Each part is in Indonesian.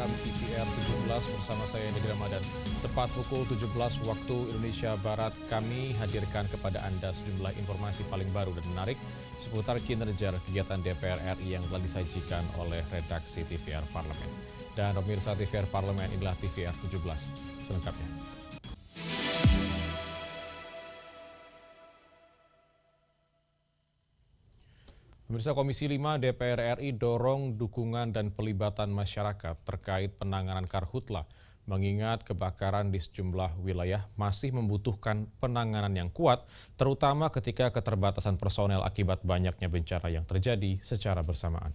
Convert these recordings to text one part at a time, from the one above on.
program TVR 17 bersama saya Negeri Ramadan. Tepat pukul 17 waktu Indonesia Barat, kami hadirkan kepada Anda sejumlah informasi paling baru dan menarik seputar kinerja kegiatan DPR RI yang telah disajikan oleh redaksi TVR Parlemen. Dan pemirsa TVR Parlemen, inilah TVR 17 selengkapnya. Pemirsa, Komisi 5 DPR RI dorong dukungan dan pelibatan masyarakat terkait penanganan karhutla, mengingat kebakaran di sejumlah wilayah masih membutuhkan penanganan yang kuat, terutama ketika keterbatasan personel akibat banyaknya bencana yang terjadi secara bersamaan.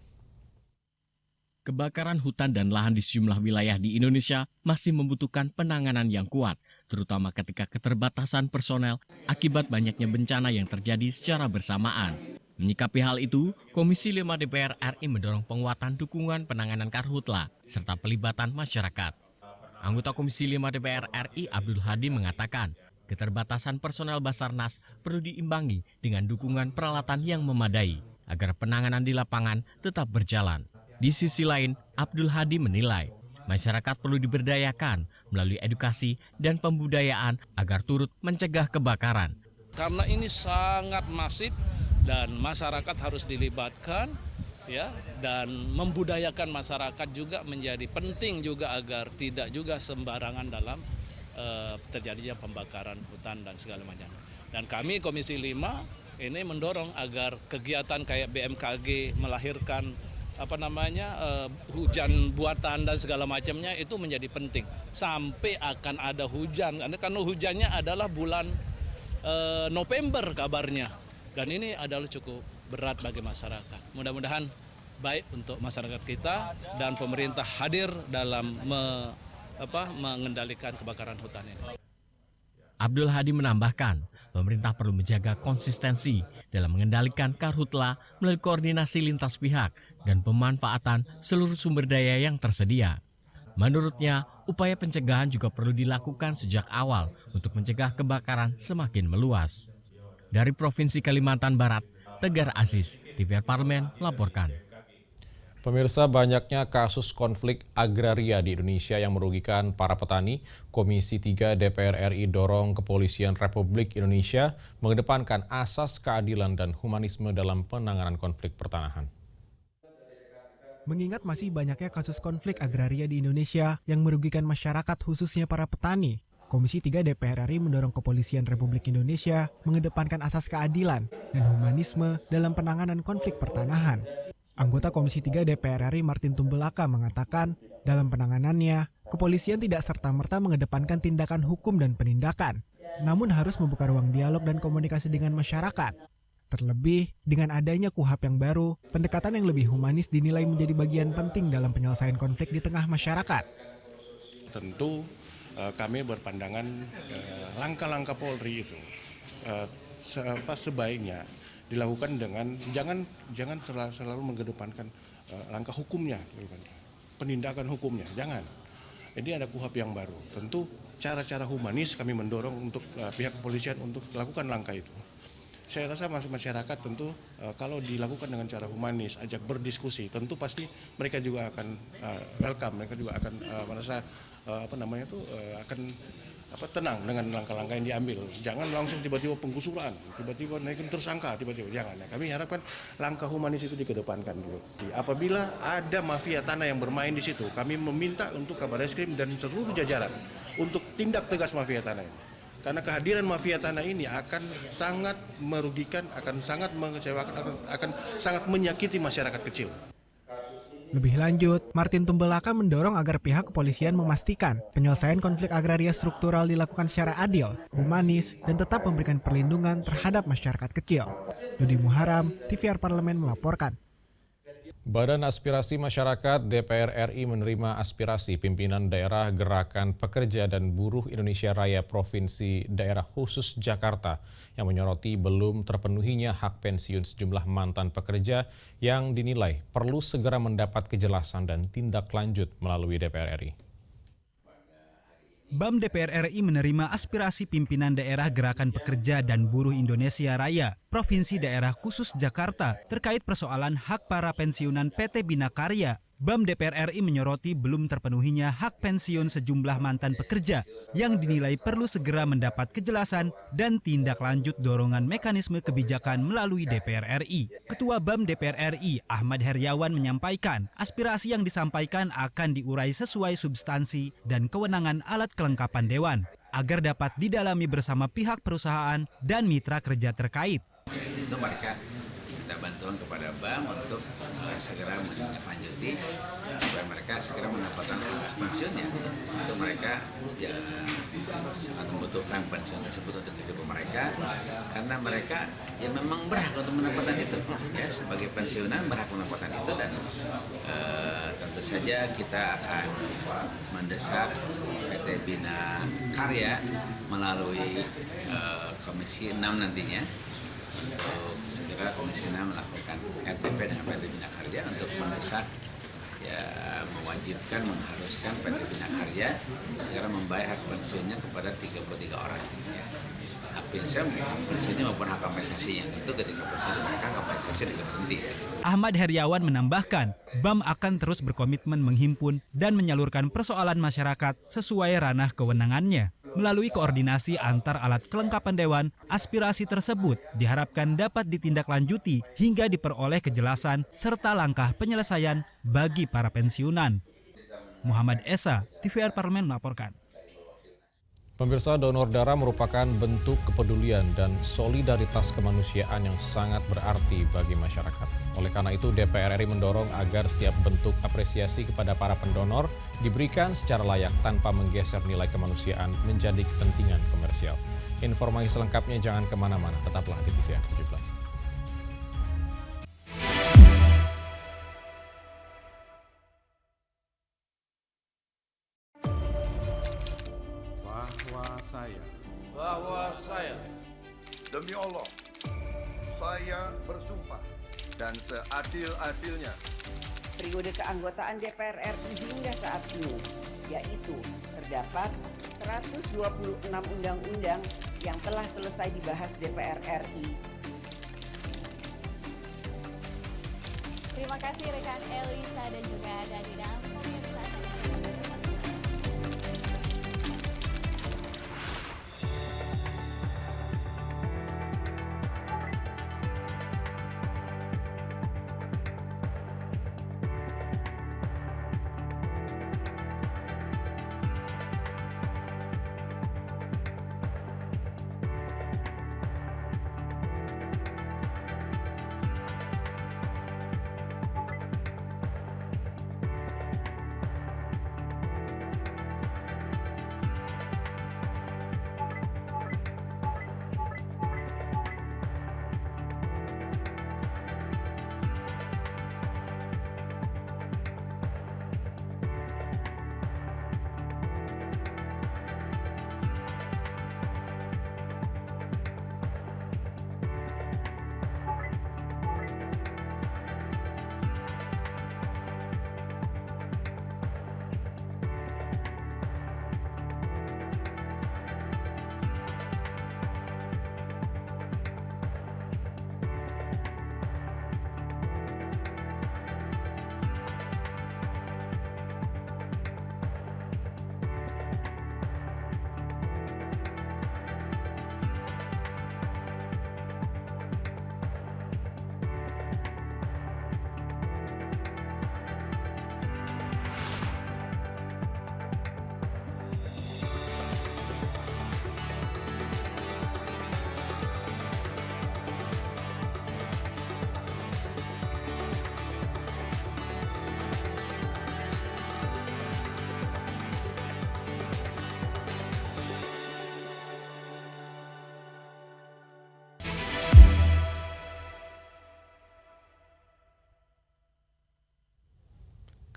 Kebakaran hutan dan lahan di sejumlah wilayah di Indonesia masih membutuhkan penanganan yang kuat, terutama ketika keterbatasan personel akibat banyaknya bencana yang terjadi secara bersamaan. Menyikapi hal itu, Komisi 5 DPR RI mendorong penguatan dukungan penanganan karhutla serta pelibatan masyarakat. Anggota Komisi 5 DPR RI Abdul Hadi mengatakan, keterbatasan personel Basarnas perlu diimbangi dengan dukungan peralatan yang memadai agar penanganan di lapangan tetap berjalan. Di sisi lain, Abdul Hadi menilai masyarakat perlu diberdayakan melalui edukasi dan pembudayaan agar turut mencegah kebakaran. Karena ini sangat masif dan masyarakat harus dilibatkan, ya, dan membudayakan masyarakat juga menjadi penting juga agar tidak juga sembarangan dalam terjadinya pembakaran hutan dan segala macam. Dan kami Komisi 5 ini mendorong agar kegiatan kayak BMKG melahirkan hujan buatan dan segala macamnya itu menjadi penting sampai akan ada hujan, karena hujannya adalah bulan November kabarnya, dan ini adalah cukup berat bagi masyarakat. Mudah-mudahan baik untuk masyarakat kita dan pemerintah hadir dalam mengendalikan kebakaran hutan ini. Abdul Hadi menambahkan, pemerintah perlu menjaga konsistensi dalam mengendalikan karhutla melalui koordinasi lintas pihak dan pemanfaatan seluruh sumber daya yang tersedia. Menurutnya, upaya pencegahan juga perlu dilakukan sejak awal untuk mencegah kebakaran semakin meluas. Dari Provinsi Kalimantan Barat, Tegar Aziz, TVR Parlemen melaporkan. Pemirsa, banyaknya kasus konflik agraria di Indonesia yang merugikan para petani. Komisi 3 DPR RI dorong Kepolisian Republik Indonesia mengedepankan asas keadilan dan humanisme dalam penanganan konflik pertanahan. Mengingat masih banyaknya kasus konflik agraria di Indonesia yang merugikan masyarakat khususnya para petani, Komisi 3 DPR RI mendorong Kepolisian Republik Indonesia mengedepankan asas keadilan dan humanisme dalam penanganan konflik pertanahan. Anggota Komisi 3 DPR RI Martin Tumbelaka mengatakan, dalam penanganannya, kepolisian tidak serta-merta mengedepankan tindakan hukum dan penindakan, namun harus membuka ruang dialog dan komunikasi dengan masyarakat. Terlebih, dengan adanya KUHP yang baru, pendekatan yang lebih humanis dinilai menjadi bagian penting dalam penyelesaian konflik di tengah masyarakat. Tentu kami berpandangan langkah-langkah Polri itu sebaiknya dilakukan dengan jangan selalu mengedepankan langkah hukumnya, penindakan hukumnya, jangan. Ini ada KUHP yang baru. Tentu cara-cara humanis kami mendorong untuk pihak kepolisian untuk melakukan langkah itu. Saya rasa masyarakat tentu kalau dilakukan dengan cara humanis, ajak berdiskusi, tentu pasti mereka juga akan welcome, mereka juga akan merasa tenang dengan langkah-langkah yang diambil. Jangan langsung tiba-tiba penggusuran, tiba-tiba naikin tersangka, tiba-tiba jangan. Kami harapkan langkah humanis itu dikedepankan dulu. Apabila ada mafia tanah yang bermain di situ, kami meminta untuk Kabarreskrim dan seluruh jajaran untuk tindak tegas mafia tanah ini. Karena kehadiran mafia tanah ini akan sangat merugikan, akan sangat mengecewakan, akan sangat menyakiti masyarakat kecil. Lebih lanjut, Martin Tumbelaka mendorong agar pihak kepolisian memastikan penyelesaian konflik agraria struktural dilakukan secara adil, humanis, dan tetap memberikan perlindungan terhadap masyarakat kecil. Dodi Muharam, TVR Parlemen melaporkan. Badan Aspirasi Masyarakat DPR RI menerima aspirasi pimpinan daerah Gerakan Pekerja dan Buruh Indonesia Raya Provinsi Daerah Khusus Jakarta yang menyoroti belum terpenuhinya hak pensiun sejumlah mantan pekerja yang dinilai perlu segera mendapat kejelasan dan tindak lanjut melalui DPR RI. BAM DPR RI menerima aspirasi pimpinan daerah Gerakan Pekerja dan Buruh Indonesia Raya, Provinsi Daerah Khusus Jakarta terkait persoalan hak para pensiunan PT Bina Karya BAM DPR RI menyoroti belum terpenuhinya hak pensiun sejumlah mantan pekerja yang dinilai perlu segera mendapat kejelasan dan tindak lanjut dorongan mekanisme kebijakan melalui DPR RI. Ketua BAM DPR RI Ahmad Heriawan menyampaikan aspirasi yang disampaikan akan diurai sesuai substansi dan kewenangan alat kelengkapan Dewan agar dapat didalami bersama pihak perusahaan dan mitra kerja terkait. Itu mereka minta bantuan kepada BAM untuk segera menindaklanjuti supaya mereka segera mendapatkan hak pensiunnya. Untuk mereka ya sangat membutuhkan pensiun tersebut untuk hidup mereka karena mereka ya memang berhak untuk mendapatkan itu. Ya sebagai pensiunan berhak mendapatkan itu dan tentu saja kita akan mendesak PT Bina Karya melalui Komisi 6 nantinya untuk segera Komisi 6 melakukan RTP dengan PT Bina Karya untuk mendesak ya mewajibkan mengharuskan PT Bina Karya segera membayar hak pensiunnya kepada 33 orang. Hak pensiunnya maupun hak kompensasinya. Tentu ketika pensiun mereka kompensasi juga penting. Ahmad Heriawan menambahkan, BAM akan terus berkomitmen menghimpun dan menyalurkan persoalan masyarakat sesuai ranah kewenangannya. Melalui koordinasi antar alat kelengkapan Dewan, aspirasi tersebut diharapkan dapat ditindaklanjuti hingga diperoleh kejelasan serta langkah penyelesaian bagi para pensiunan. Muhammad Esa, TVR Parlemen melaporkan. Pemirsa, donor darah merupakan bentuk kepedulian dan solidaritas kemanusiaan yang sangat berarti bagi masyarakat. Oleh karena itu, DPR RI mendorong agar setiap bentuk apresiasi kepada para pendonor diberikan secara layak tanpa menggeser nilai kemanusiaan menjadi kepentingan komersial. Informasi selengkapnya jangan kemana-mana, tetaplah di TVR 17. Bahwa saya demi Allah saya bersumpah dan seadil-adilnya periode keanggotaan DPR RI hingga saat ini, yaitu terdapat 126 undang-undang yang telah selesai dibahas DPR RI. Terima kasih rekan Elisa dan juga Danida. Pemirsa,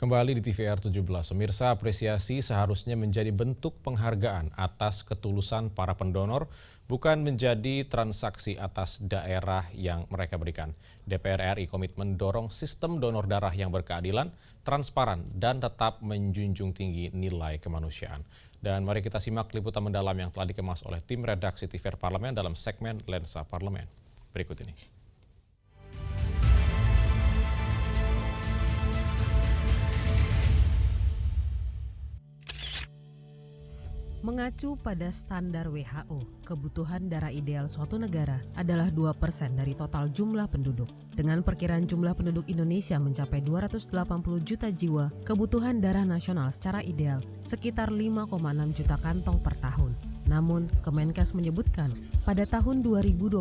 Kembali di TVR 17, pemirsa, apresiasi seharusnya menjadi bentuk penghargaan atas ketulusan para pendonor, bukan menjadi transaksi atas daerah yang mereka berikan. DPR RI komitmen dorong sistem donor darah yang berkeadilan, transparan, dan tetap menjunjung tinggi nilai kemanusiaan. Dan mari kita simak liputan mendalam yang telah dikemas oleh tim redaksi TVR Parlemen dalam segmen Lensa Parlemen. Berikut ini. Mengacu pada standar WHO, kebutuhan darah ideal suatu negara adalah 2% dari total jumlah penduduk. Dengan perkiraan jumlah penduduk Indonesia mencapai 280 juta jiwa, kebutuhan darah nasional secara ideal sekitar 5,6 juta kantong per tahun. Namun, Kemenkes menyebutkan pada tahun 2025,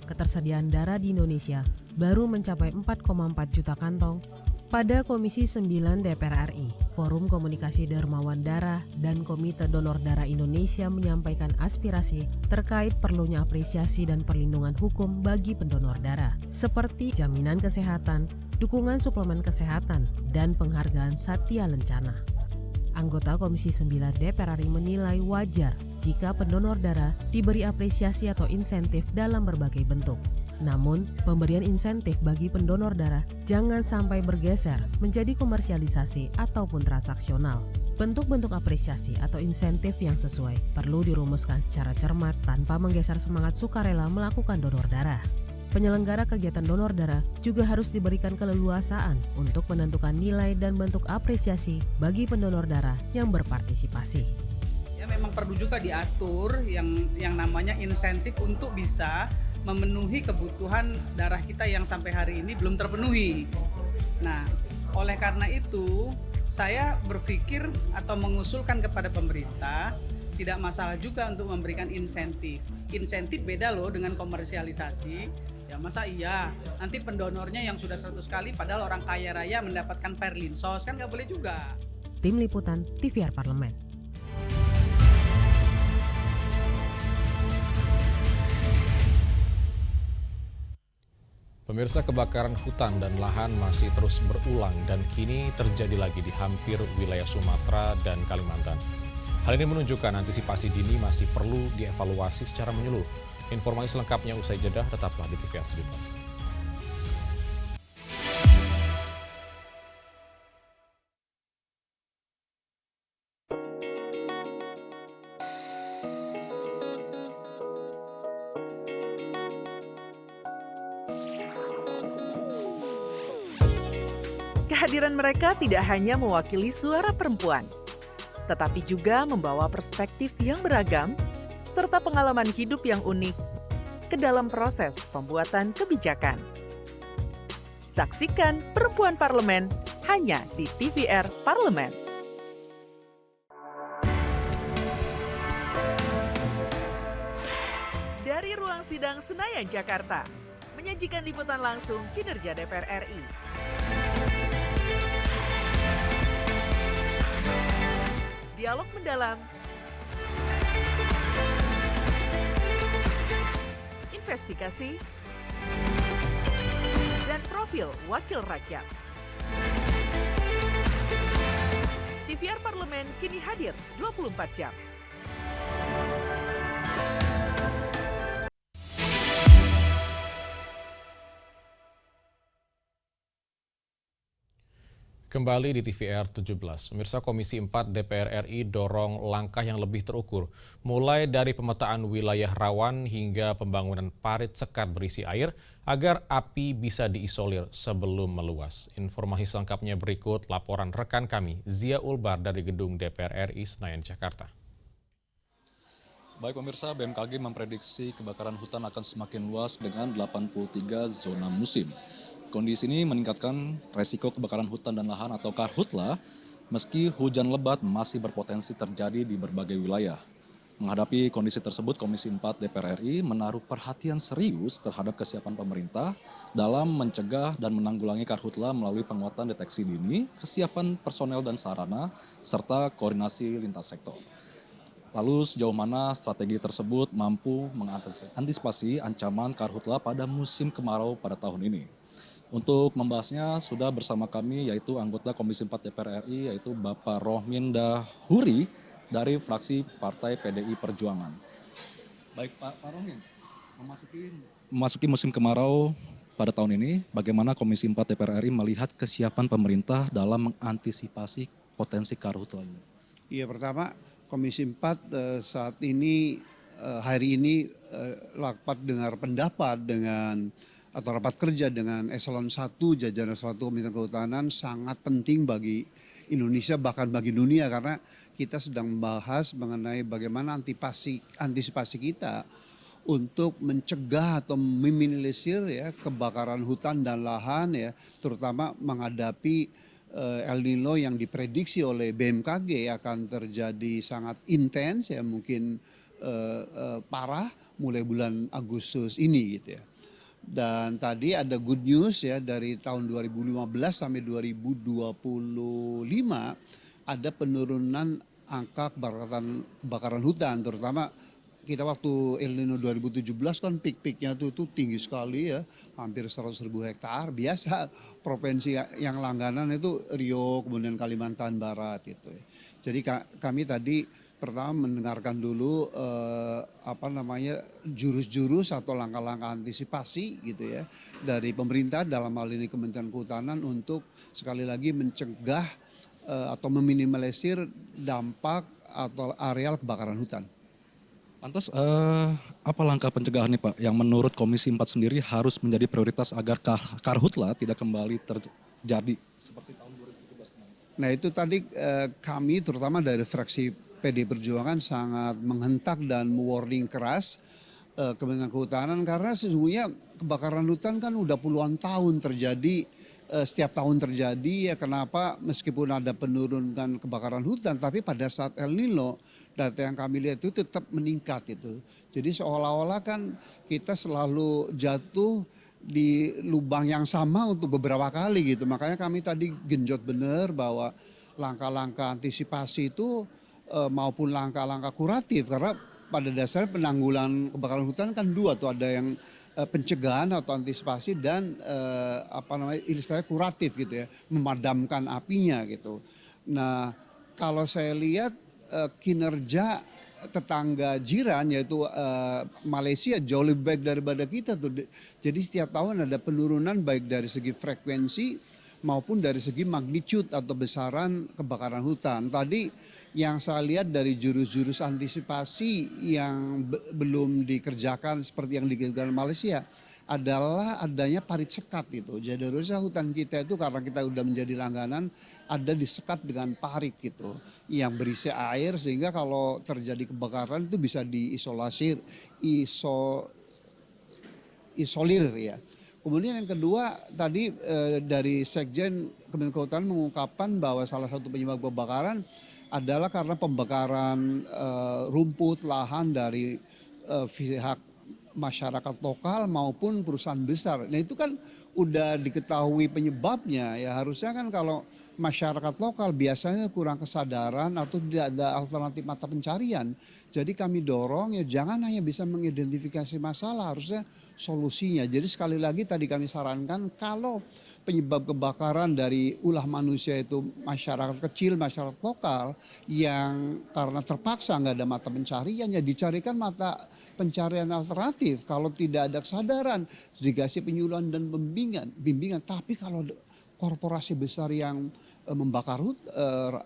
ketersediaan darah di Indonesia baru mencapai 4,4 juta kantong. Pada Komisi 9 DPR RI, Forum Komunikasi Dermawan Darah dan Komite Donor Darah Indonesia menyampaikan aspirasi terkait perlunya apresiasi dan perlindungan hukum bagi pendonor darah, seperti jaminan kesehatan, dukungan suplemen kesehatan, dan penghargaan Satya Lencana. Anggota Komisi 9 DPR RI menilai wajar jika pendonor darah diberi apresiasi atau insentif dalam berbagai bentuk. Namun, pemberian insentif bagi pendonor darah jangan sampai bergeser menjadi komersialisasi ataupun transaksional. Bentuk-bentuk apresiasi atau insentif yang sesuai perlu dirumuskan secara cermat tanpa menggeser semangat sukarela melakukan donor darah. Penyelenggara kegiatan donor darah juga harus diberikan keleluasaan untuk menentukan nilai dan bentuk apresiasi bagi pendonor darah yang berpartisipasi. Ya, memang perlu juga diatur yang namanya insentif untuk bisa memenuhi kebutuhan darah kita yang sampai hari ini belum terpenuhi. Nah, oleh karena itu saya berpikir atau mengusulkan kepada pemerintah tidak masalah juga untuk memberikan insentif. Insentif beda loh dengan komersialisasi. Ya masa iya, nanti pendonornya yang sudah 100 kali padahal orang kaya raya mendapatkan perlinsos, kan nggak boleh juga. Tim Liputan TVR Parlemen. Pemirsa, kebakaran hutan dan lahan masih terus berulang dan kini terjadi lagi di hampir wilayah Sumatera dan Kalimantan. Hal ini menunjukkan antisipasi dini masih perlu dievaluasi secara menyeluruh. Informasi selengkapnya usai jeda, tetaplah di TVR 17. Kehadiran mereka tidak hanya mewakili suara perempuan, tetapi juga membawa perspektif yang beragam serta pengalaman hidup yang unik ke dalam proses pembuatan kebijakan. Saksikan Perempuan Parlemen hanya di TVR Parlemen. Dari ruang sidang Senayan, Jakarta, menyajikan liputan langsung kinerja DPR RI. Dialog mendalam, investigasi, dan profil wakil rakyat. TVR Parlemen kini hadir 24 jam. Kembali di TVR 17, pemirsa, Komisi 4 DPR RI dorong langkah yang lebih terukur, mulai dari pemetaan wilayah rawan hingga pembangunan parit sekat berisi air agar api bisa diisolir sebelum meluas. Informasi selengkapnya berikut laporan rekan kami, Zia Ulbar dari Gedung DPR RI Senayan, Jakarta. Baik pemirsa, BMKG memprediksi kebakaran hutan akan semakin luas dengan 83 zona musim. Kondisi ini meningkatkan resiko kebakaran hutan dan lahan atau karhutla meski hujan lebat masih berpotensi terjadi di berbagai wilayah. Menghadapi kondisi tersebut, Komisi 4 DPR RI menaruh perhatian serius terhadap kesiapan pemerintah dalam mencegah dan menanggulangi karhutla melalui penguatan deteksi dini, kesiapan personel dan sarana, serta koordinasi lintas sektor. Lalu sejauh mana strategi tersebut mampu mengantisipasi ancaman karhutla pada musim kemarau pada tahun ini? Untuk membahasnya sudah bersama kami yaitu anggota Komisi 4 DPR RI yaitu Bapak Rohmin Dahuri dari fraksi Partai PDI Perjuangan. Baik Pak Rohmin, memasuki musim kemarau pada tahun ini, bagaimana Komisi 4 DPR RI melihat kesiapan pemerintah dalam mengantisipasi potensi karhutla ini? Iya, pertama Komisi 4 saat ini hari ini rapat dengar pendapat rapat kerja dengan Eselon 1 jajaran Eselon 1 Kementerian Kehutanan sangat penting bagi Indonesia bahkan bagi dunia, karena kita sedang membahas mengenai bagaimana antisipasi kita untuk mencegah atau meminimalisir ya kebakaran hutan dan lahan ya, terutama menghadapi El Nino yang diprediksi oleh BMKG akan terjadi sangat intens ya, mungkin parah mulai bulan Agustus ini gitu ya. Dan tadi ada good news ya, dari tahun 2015 sampai 2025 ada penurunan angka kebakaran hutan, terutama kita waktu El Nino 2017 kan peak-peaknya tuh tinggi sekali ya, hampir 100.000 hektar. Biasa provinsi yang langganan itu Riau, kemudian Kalimantan Barat gitu ya. Jadi kami tadi pertama mendengarkan dulu jurus-jurus atau langkah-langkah antisipasi gitu ya dari pemerintah, dalam hal ini Kementerian Kehutanan, untuk sekali lagi mencegah atau meminimalisir dampak atau areal kebakaran hutan. Lantas apa langkah pencegahan nih Pak yang menurut Komisi 4 sendiri harus menjadi prioritas agar karhutla tidak kembali terjadi seperti tahun 2017? Nah itu tadi kami terutama dari fraksi PD Perjuangan sangat menghentak dan warning keras Kementerian Kehutanan, karena sesungguhnya kebakaran hutan kan udah puluhan tahun terjadi, setiap tahun terjadi ya. Kenapa meskipun ada penurunan kebakaran hutan, tapi pada saat El Nino data yang kami lihat itu tetap meningkat itu. Jadi seolah-olah kan kita selalu jatuh di lubang yang sama untuk beberapa kali gitu. Makanya kami tadi genjot benar bahwa langkah-langkah antisipasi itu maupun langkah-langkah kuratif, karena pada dasarnya penanggulangan kebakaran hutan kan dua tuh, ada yang pencegahan atau antisipasi dan istilahnya kuratif gitu ya, memadamkan apinya gitu. Nah kalau saya lihat kinerja tetangga jiran yaitu Malaysia jauh lebih baik daripada kita tuh. Jadi setiap tahun ada penurunan baik dari segi frekuensi maupun dari segi magnitude atau besaran kebakaran hutan. Tadi yang saya lihat dari jurus-jurus antisipasi yang belum dikerjakan seperti yang dikerjakan Malaysia adalah adanya parit sekat itu. Jadi harusnya hutan kita itu, karena kita udah menjadi langganan, ada disekat dengan parit gitu yang berisi air, sehingga kalau terjadi kebakaran itu bisa isolir ya. Kemudian yang kedua tadi dari Sekjen Kementerian Kehutanan mengungkapkan bahwa salah satu penyebab kebakaran adalah karena pembakaran rumput lahan dari pihak masyarakat lokal maupun perusahaan besar. Nah itu kan udah diketahui penyebabnya ya, harusnya kan kalau masyarakat lokal biasanya kurang kesadaran atau tidak ada alternatif mata pencarian. Jadi kami dorong ya jangan hanya bisa mengidentifikasi masalah, harusnya solusinya. Jadi sekali lagi tadi kami sarankan kalau penyebab kebakaran dari ulah manusia itu masyarakat kecil, masyarakat lokal yang karena terpaksa nggak ada mata pencarian, ya dicarikan mata pencarian alternatif. Kalau tidak ada kesadaran, dikasih penyuluhan dan bimbingan. Tapi kalau korporasi besar yang membakar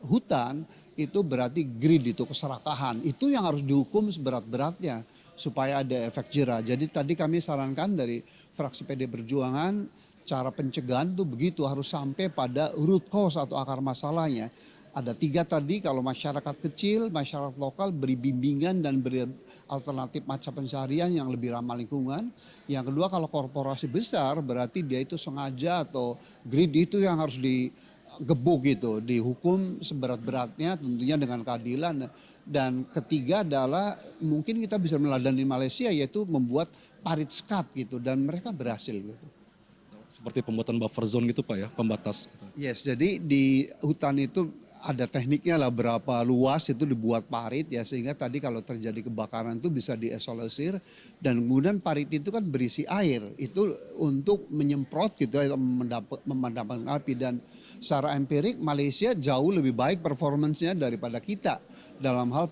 hutan itu berarti greed, itu keserakahan. Itu yang harus dihukum seberat-beratnya supaya ada efek jera. Jadi tadi kami sarankan dari fraksi PD Perjuangan, cara pencegahan itu begitu, harus sampai pada root cause atau akar masalahnya. Ada 3 tadi, kalau masyarakat kecil, masyarakat lokal beri bimbingan dan beri alternatif mata pencarian yang lebih ramah lingkungan. Yang kedua kalau korporasi besar berarti dia itu sengaja atau greed, itu yang harus digebuk gitu, dihukum seberat-beratnya tentunya dengan keadilan. Dan ketiga adalah mungkin kita bisa meladani Malaysia, yaitu membuat parit sekat gitu, dan mereka berhasil gitu. Seperti pembuatan buffer zone gitu Pak ya, pembatas. Yes, jadi di hutan itu ada tekniknya lah, berapa luas itu dibuat parit ya, sehingga tadi kalau terjadi kebakaran itu bisa diesolasir, dan kemudian parit itu kan berisi air, itu untuk menyemprot gitu ya, memadamkan api. Dan secara empirik Malaysia jauh lebih baik performancenya daripada kita dalam hal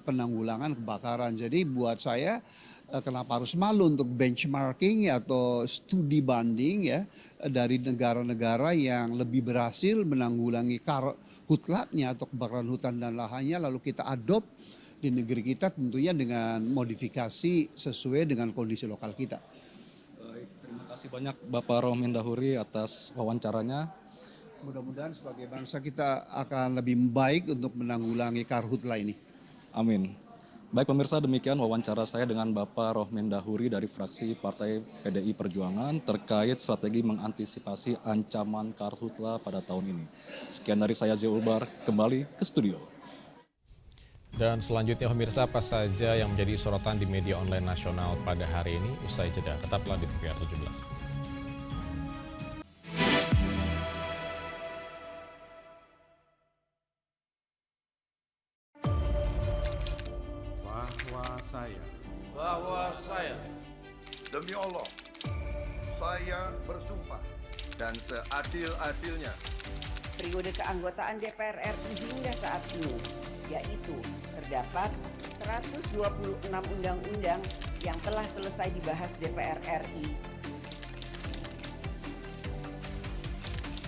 penanggulangan kebakaran. Jadi buat saya kenapa harus malu untuk benchmarking atau studi banding ya dari negara-negara yang lebih berhasil menanggulangi karhutlatnya atau kebakaran hutan dan lahannya, lalu kita adopt di negeri kita tentunya dengan modifikasi sesuai dengan kondisi lokal kita. Baik, terima kasih banyak Bapak Rohmin Dahuri atas wawancaranya. Mudah-mudahan sebagai bangsa kita akan lebih baik untuk menanggulangi karhutla ini. Amin. Baik pemirsa, demikian wawancara saya dengan Bapak Rohmin Dahuri dari fraksi Partai PDI Perjuangan terkait strategi mengantisipasi ancaman karhutla pada tahun ini. Sekian dari saya Zulbar, kembali ke studio. Dan selanjutnya pemirsa, apa saja yang menjadi sorotan di media online nasional pada hari ini? Usai jeda, tetaplah di TVR 17. bahwa saya demi Allah saya bersumpah dan seadil-adilnya periode keanggotaan DPR RI hingga saat ini, yaitu terdapat 126 undang-undang yang telah selesai dibahas DPR RI.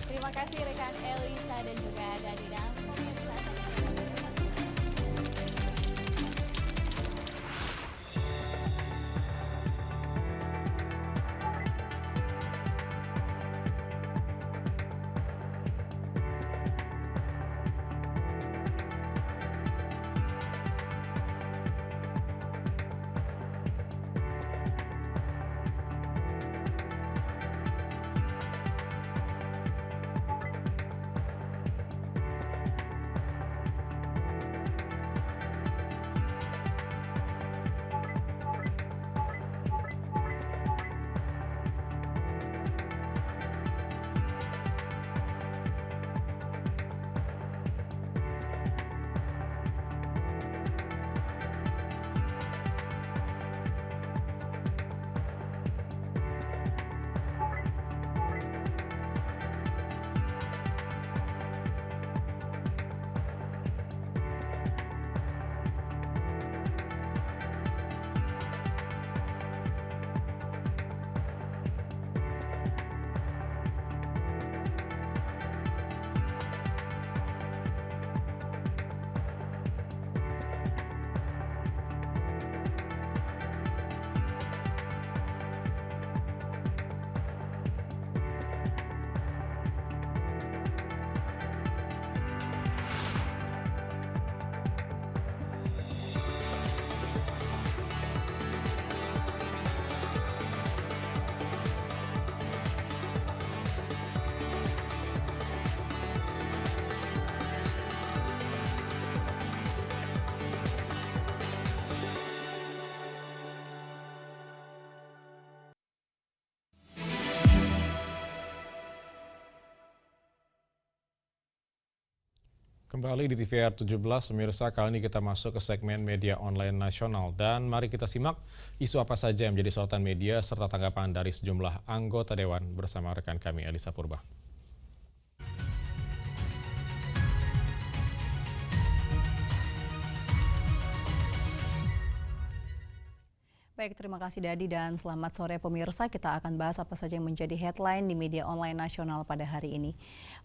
Terima kasih rekan Elisa dan juga Danida. Pemirsa, kembali di TVR 17, pemirsa, kali ini kita masuk ke segmen media online nasional. Dan mari kita simak isu apa saja yang menjadi sorotan media serta tanggapan dari sejumlah anggota Dewan bersama rekan kami Elisa Purba. Baik, terima kasih Dadi dan selamat sore pemirsa. Kita akan bahas apa saja yang menjadi headline di media online nasional pada hari ini.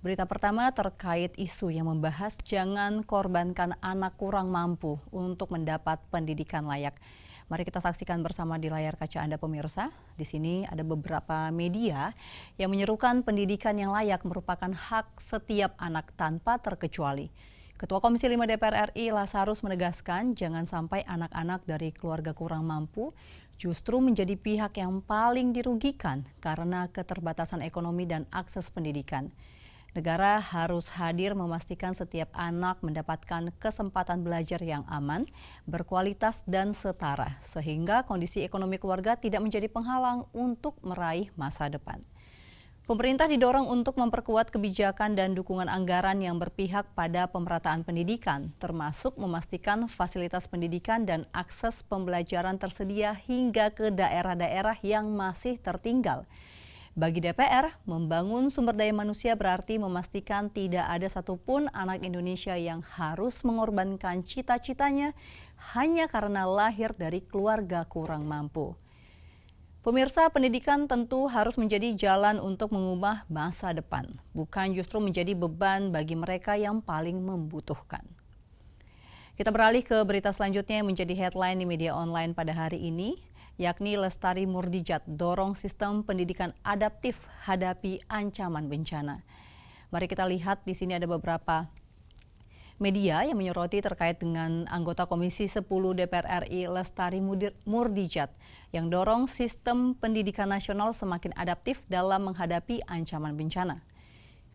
Berita pertama terkait isu yang membahas jangan korbankan anak kurang mampu untuk mendapat pendidikan layak. Mari kita saksikan bersama di layar kaca Anda pemirsa. Di sini ada beberapa media yang menyerukan pendidikan yang layak merupakan hak setiap anak tanpa terkecuali. Ketua Komisi 5 DPR RI Lazarus menegaskan jangan sampai anak-anak dari keluarga kurang mampu justru menjadi pihak yang paling dirugikan karena keterbatasan ekonomi dan akses pendidikan. Negara harus hadir memastikan setiap anak mendapatkan kesempatan belajar yang aman, berkualitas dan setara, sehingga kondisi ekonomi keluarga tidak menjadi penghalang untuk meraih masa depan. Pemerintah didorong untuk memperkuat kebijakan dan dukungan anggaran yang berpihak pada pemerataan pendidikan, termasuk memastikan fasilitas pendidikan dan akses pembelajaran tersedia hingga ke daerah-daerah yang masih tertinggal. Bagi DPR, membangun sumber daya manusia berarti memastikan tidak ada satupun anak Indonesia yang harus mengorbankan cita-citanya hanya karena lahir dari keluarga kurang mampu. Pemirsa, pendidikan tentu harus menjadi jalan untuk mengubah masa depan, bukan justru menjadi beban bagi mereka yang paling membutuhkan. Kita beralih ke berita selanjutnya yang menjadi headline di media online pada hari ini, yakni Lestari Murdijat dorong sistem pendidikan adaptif hadapi ancaman bencana. Mari kita lihat di sini ada beberapa media yang menyoroti terkait dengan anggota Komisi 10 DPR RI Lestari Murdijat yang dorong sistem pendidikan nasional semakin adaptif dalam menghadapi ancaman bencana.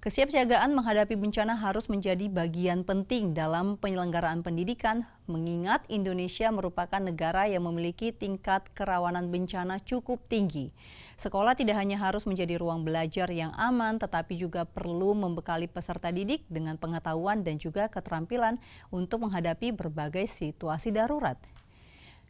Kesiapsiagaan menghadapi bencana harus menjadi bagian penting dalam penyelenggaraan pendidikan, mengingat Indonesia merupakan negara yang memiliki tingkat kerawanan bencana cukup tinggi. Sekolah tidak hanya harus menjadi ruang belajar yang aman, tetapi juga perlu membekali peserta didik dengan pengetahuan dan juga keterampilan untuk menghadapi berbagai situasi darurat.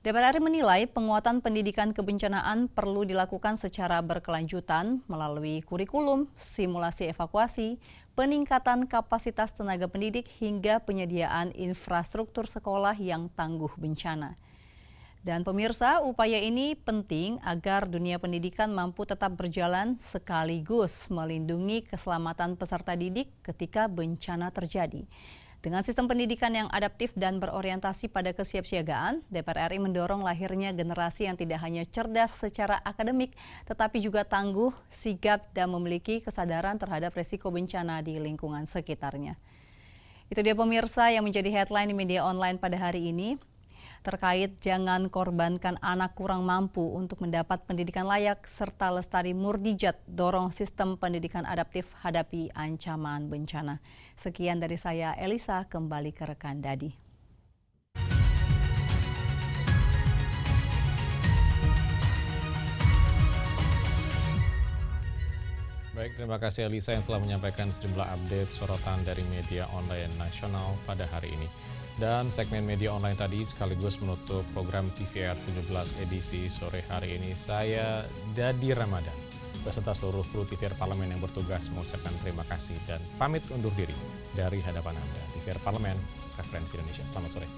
DPR RI menilai penguatan pendidikan kebencanaan perlu dilakukan secara berkelanjutan melalui kurikulum, simulasi evakuasi, peningkatan kapasitas tenaga pendidik hingga penyediaan infrastruktur sekolah yang tangguh bencana. Dan pemirsa, upaya ini penting agar dunia pendidikan mampu tetap berjalan sekaligus melindungi keselamatan peserta didik ketika bencana terjadi. Dengan sistem pendidikan yang adaptif dan berorientasi pada kesiapsiagaan, DPR RI mendorong lahirnya generasi yang tidak hanya cerdas secara akademik, tetapi juga tangguh, sigap, dan memiliki kesadaran terhadap risiko bencana di lingkungan sekitarnya. Itu dia pemirsa yang menjadi headline di media online pada hari ini. Terkait jangan korbankan anak kurang mampu untuk mendapat pendidikan layak, serta Lestari Murdijat dorong sistem pendidikan adaptif hadapi ancaman bencana. Sekian dari saya, Elisa, kembali ke rekan Dadi. Baik, terima kasih Elisa yang telah menyampaikan sejumlah update sorotan dari media online nasional pada hari ini. Dan segmen media online tadi sekaligus menutup program TVR 17 edisi sore hari ini. Saya Dadi Ramadan beserta seluruh kru TVR Parlemen yang bertugas mengucapkan terima kasih dan pamit undur diri dari hadapan Anda. TVR Parlemen, Referensi Indonesia. Selamat sore.